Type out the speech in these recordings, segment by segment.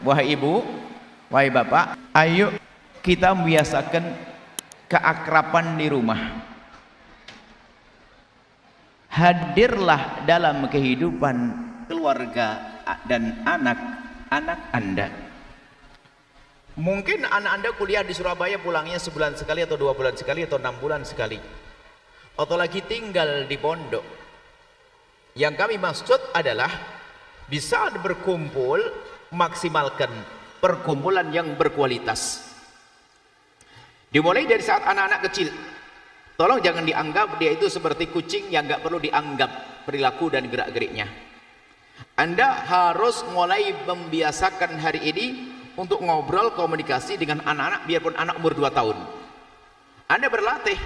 Wahai ibu, wahai bapak, ayo kita membiasakan keakraban di rumah. Hadirlah dalam kehidupan keluarga dan anak-anak Anda. Mungkin anak Anda kuliah di Surabaya, pulangnya sebulan sekali atau 2 bulan sekali atau 6 bulan sekali, atau lagi tinggal di pondok. Yang kami maksud adalah bisa berkumpul, maksimalkan perkumpulan yang berkualitas. Dimulai dari saat anak-anak kecil. Tolong jangan dianggap dia itu seperti kucing yang nggak perlu dianggap perilaku dan gerak-geriknya. Anda harus mulai membiasakan hari ini untuk ngobrol komunikasi dengan anak-anak, biarpun anak umur 2 tahun. Anda berlatih.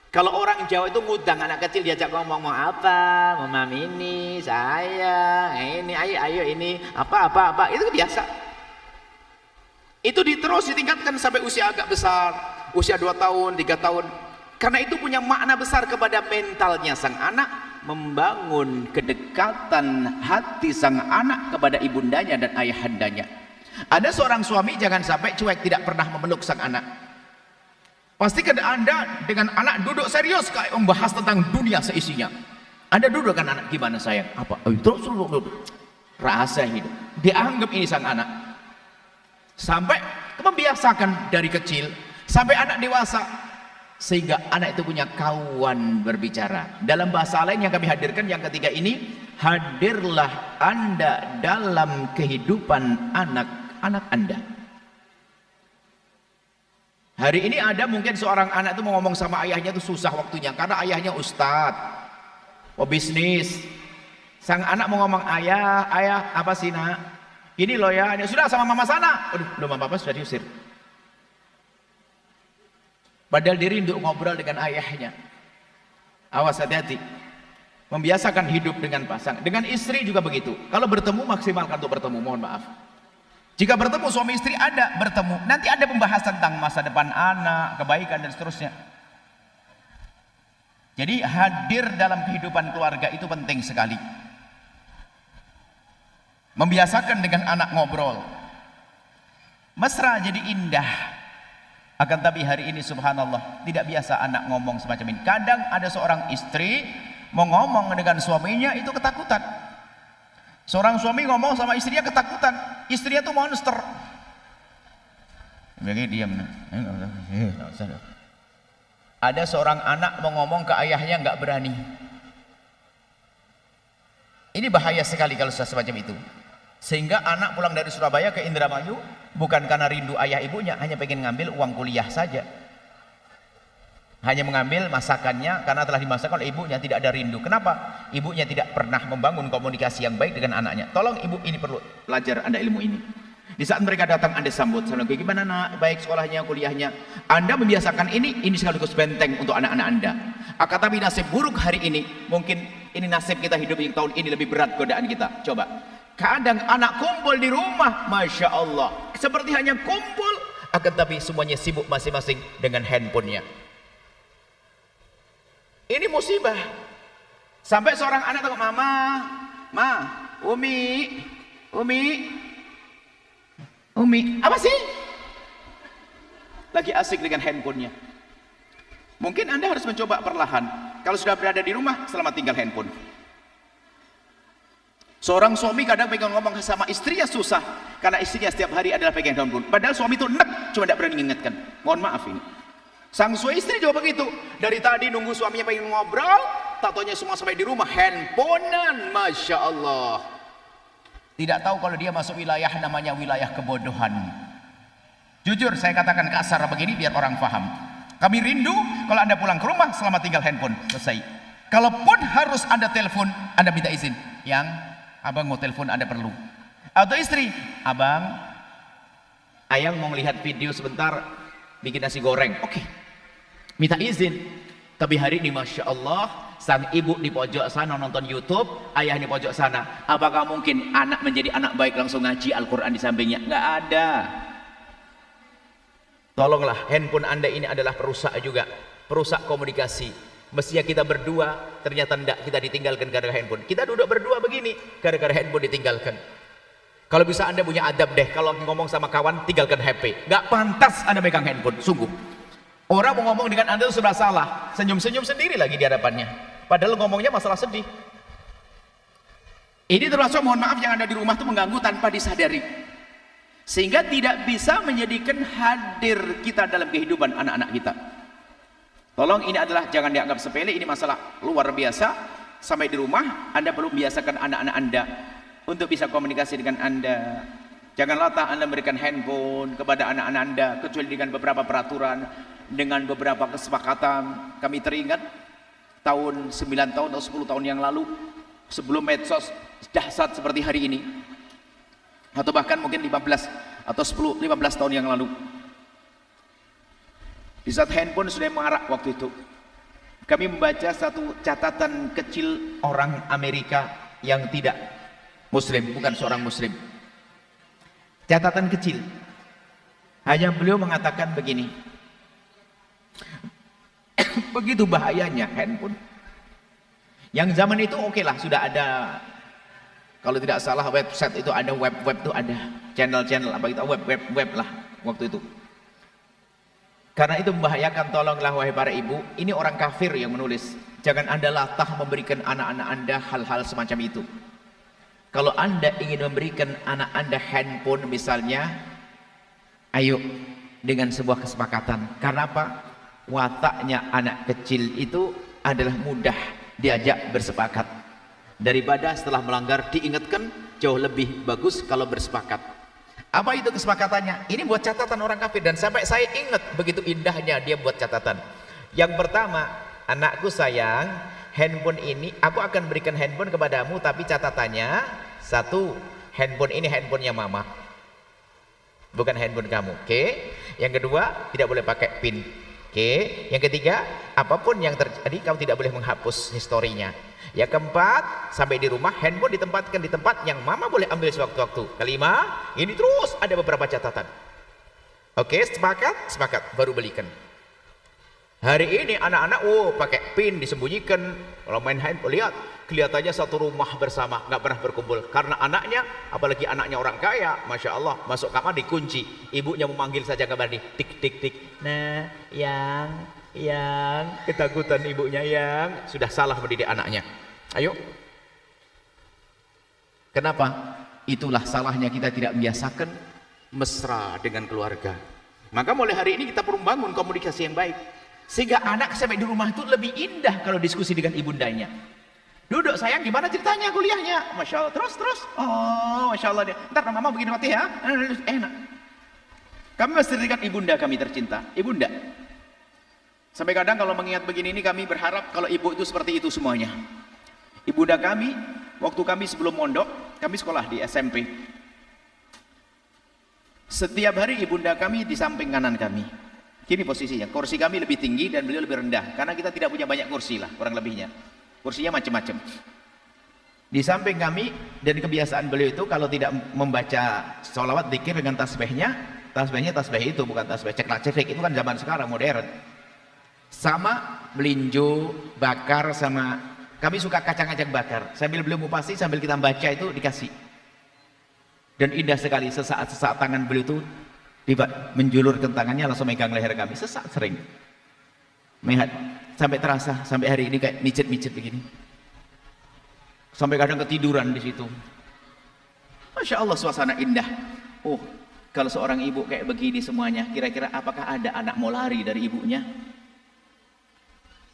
Kalau orang Jawa itu ngundang anak kecil, diajak ngomong, mau apa, mau mami ini, saya, ini, ayo ini, apa, itu biasa. Itu terus ditingkatkan sampai usia agak besar, usia 2 tahun, 3 tahun. Karena itu punya makna besar kepada mentalnya sang anak, membangun kedekatan hati sang anak kepada ibundanya dan ayahandanya. Ada seorang suami jangan sampai cuek, tidak pernah memeluk sang anak. Pastikan Anda dengan anak duduk serius kayak membahas tentang dunia seisinya. Anda duduk kan anak, gimana sayang? Apa? Terus duduk. Rasa hidup. Dianggap ini sang anak. Sampai membiasakan dari kecil sampai anak dewasa, sehingga anak itu punya kawan berbicara. Dalam bahasa lain yang kami hadirkan yang ketiga ini, hadirlah Anda dalam kehidupan anak-anak Anda. Hari ini ada mungkin seorang anak itu mau ngomong sama ayahnya itu susah waktunya karena ayahnya ustadz, bisnis. Sang anak mau ngomong, ayah apa sih nak? Ini loh ya, sudah sama mama sana. Aduh, belum apa-apa sudah diusir. Padahal diri untuk ngobrol dengan ayahnya. Awas, hati-hati. Membiasakan hidup dengan pasangan. Dengan istri juga begitu. Kalau bertemu maksimalkan untuk bertemu, mohon maaf. Jika bertemu suami istri ada bertemu, nanti ada pembahasan tentang masa depan anak, kebaikan dan seterusnya. Jadi hadir dalam kehidupan keluarga itu penting sekali. Membiasakan dengan anak ngobrol. Mesra jadi indah. Akan tapi hari ini subhanallah tidak biasa anak ngomong semacam ini. Kadang ada seorang istri mau ngomong dengan suaminya itu ketakutan. Seorang suami ngomong sama istrinya ketakutan. Istrinya tuh monster. Begini diam. Ada seorang anak mau ngomong ke ayahnya nggak berani. Ini bahaya sekali kalau sudah semacam itu. Sehingga anak pulang dari Surabaya ke Indramayu bukan karena rindu ayah ibunya, hanya pengen ngambil uang kuliah saja. Hanya mengambil masakannya karena telah dimasak oleh ibunya, tidak ada rindu. Kenapa? Ibunya tidak pernah membangun komunikasi yang baik dengan anaknya. Tolong ibu ini perlu belajar Anda ilmu ini. Di saat mereka datang Anda sambut, Assalamualaikum, gimana nak? Baik sekolahnya, kuliahnya. Anda membiasakan ini sekaligus benteng untuk anak-anak Anda. Akan tapi nasib buruk hari ini, mungkin ini nasib kita hidup yang tahun ini lebih berat godaan kita. Coba. Kadang anak kumpul di rumah, Masya Allah. Seperti hanya kumpul, akan tapi semuanya sibuk masing-masing dengan handphonenya. Ini musibah. Sampai seorang anak tanya, Mama, Umi, apa sih? Lagi asik dengan handphonenya. Mungkin Anda harus mencoba perlahan. Kalau sudah berada di rumah, selamat tinggal handphone. Seorang suami kadang pengen ngomong sama istrinya susah, karena istrinya setiap hari adalah pegang handphone. Padahal suami itu enak, cuma tidak berani mengingatkan. Mohon maaf ini. Sang suami istri juga begitu. Dari tadi nunggu suaminya pengen ngobrol, tak taunya semua sampai di rumah handphonean, Masya Allah. Tidak tahu kalau dia masuk wilayah namanya wilayah kebodohan. Jujur saya katakan kasar begini biar orang paham. Kami rindu kalau Anda pulang ke rumah selamat tinggal handphone, selesai. Kalaupun harus Anda telepon, Anda minta izin. Yang abang mau telepon Anda perlu. Atau istri, abang, ayang mau melihat video sebentar bikin nasi goreng. Oke, minta izin. Tapi hari ini Masya Allah, sang ibu di pojok sana nonton YouTube, ayah di pojok sana. Apakah mungkin anak menjadi anak baik langsung ngaji Al-Quran di sampingnya? Nggak ada. Tolonglah, handphone Anda ini adalah perusak juga, perusak komunikasi. Mestinya kita berdua, ternyata tidak, kita ditinggalkan gara-gara handphone. Kita duduk berdua begini gara-gara handphone ditinggalkan. Kalau bisa Anda punya adab deh, kalau ngomong sama kawan tinggalkan HP. Nggak pantas Anda megang handphone, sungguh. Orang mau ngomong dengan Anda itu sudah salah, senyum-senyum sendiri lagi di hadapannya. Padahal ngomongnya masalah sedih. Ini termasuk, mohon maaf, yang ada di rumah itu mengganggu tanpa disadari. Sehingga tidak bisa menjadikan hadir kita dalam kehidupan anak-anak kita. Tolong, ini adalah jangan dianggap sepele, ini masalah luar biasa. Sampai di rumah Anda perlu membiasakan anak-anak Anda untuk bisa komunikasi dengan Anda. Janganlah Anda memberikan handphone kepada anak-anak Anda kecuali dengan beberapa peraturan, dengan beberapa kesepakatan. Kami teringat tahun 9 tahun atau 10 tahun yang lalu, sebelum medsos dahsyat seperti hari ini, atau bahkan mungkin 15 atau 10-15 tahun yang lalu, di saat handphone sudah marak waktu itu, kami membaca satu catatan kecil orang Amerika yang tidak muslim, bukan seorang muslim. Catatan kecil, hanya beliau mengatakan begini, begitu bahayanya handphone. Yang zaman itu oke lah, sudah ada, kalau tidak salah website itu ada, web itu ada, channel apa itu, web lah waktu itu. Karena itu membahayakan. Tolonglah wahai para ibu, ini orang kafir yang menulis. Jangan Anda latah memberikan anak-anak Anda hal-hal semacam itu. Kalau Anda ingin memberikan anak Anda handphone misalnya, ayo dengan sebuah kesepakatan. Karena apa? Wataknya anak kecil itu adalah mudah diajak bersepakat. Daripada setelah melanggar diingatkan, jauh lebih bagus kalau bersepakat. Apa itu kesepakatannya? Ini buat catatan orang kafir, dan sampai saya ingat begitu indahnya dia buat catatan. Yang pertama, anakku sayang, handphone ini aku akan berikan handphone kepadamu, tapi catatannya satu, handphone ini handphonenya mama, bukan handphone kamu. Oke. Yang kedua, tidak boleh pakai PIN. Oke. Yang ketiga, apapun yang terjadi kamu tidak boleh menghapus historinya. Yang keempat, sampai di rumah handphone ditempatkan di tempat yang mama boleh ambil sewaktu-waktu. Kelima, ini terus ada beberapa catatan. Oke, sepakat, baru belikan. Hari ini anak-anak, pakai PIN disembunyikan. Kalau main handphone, lihat, kelihatannya satu rumah bersama, nggak pernah berkumpul. Karena anaknya, apalagi anaknya orang kaya, masya Allah, masuk kamar dikunci. Ibunya memanggil saja kamar di tik tik tik. Nah, yang ketakutan ibunya, yang sudah salah mendidik anaknya. Ayo, kenapa? Itulah salahnya kita tidak membiasakan mesra dengan keluarga. Maka mulai hari ini kita perlu bangun komunikasi yang baik, sehingga anak sampai di rumah itu lebih indah kalau diskusi dengan ibundanya. Duduk sayang, gimana ceritanya kuliahnya? Masya Allah, terus. Oh, masya Allah dia. Ntar mama begini mati ya, enak. Kami mesti dengan ibunda kami tercinta, ibunda. Sampai kadang kalau mengingat begini ini, kami berharap kalau ibu itu seperti itu semuanya. Ibunda kami, waktu kami sebelum mondok, kami sekolah di SMP. Setiap hari ibunda kami di samping kanan kami. Kini posisinya, kursi kami lebih tinggi dan beliau lebih rendah. Karena kita tidak punya banyak kursi lah, kurang lebihnya. Kursinya macam-macam. Di samping kami, dan kebiasaan beliau itu kalau tidak membaca sholawat dzikir dengan tasbihnya tasbih itu, bukan tasbih ceklak-ceklek, itu kan zaman sekarang modern. Sama melinjo, bakar, sama kami suka kacang-kacang bakar. Sambil beliau mupasi, sambil kita baca itu dikasih. Dan indah sekali, sesaat tangan beliau itu tiba menjulurkan tangannya langsung megang leher kami. Sesaat sering. Sampai terasa, sampai hari ini kayak micet-micet begini. Sampai kadang ketiduran di situ. Masya Allah, suasana indah. Oh, kalau seorang ibu kayak begini semuanya, kira-kira apakah ada anak mau lari dari ibunya?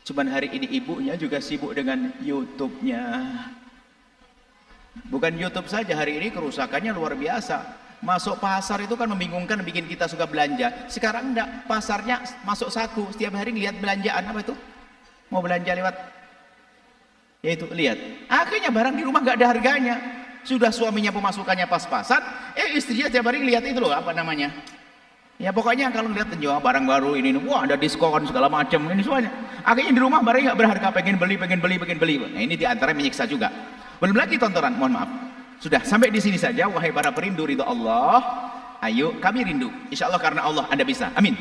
Cuman hari ini ibunya juga sibuk dengan YouTube-nya. Bukan YouTube saja, hari ini kerusakannya luar biasa. Masuk pasar itu kan membingungkan, bikin kita suka belanja. Sekarang enggak, pasarnya masuk saku. Setiap hari lihat belanjaan, apa itu? Mau belanja lewat, ya itu, lihat. Akhirnya barang di rumah enggak ada harganya. Sudah suaminya pemasukannya pas-pasan, istrinya setiap hari lihat itu loh, apa namanya? Ya pokoknya kalau lihat penjual barang baru ini, wah ada diskon segala macam ini semuanya. Akhirnya di rumah barang nggak berharga, pengen beli. Nah ini diantara menyiksa juga. Belum lagi tontonan, mohon maaf. Sudah sampai di sini saja, wahai para perindu ridho Allah. Ayo kami rindu. Insya Allah karena Allah Anda bisa. Amin.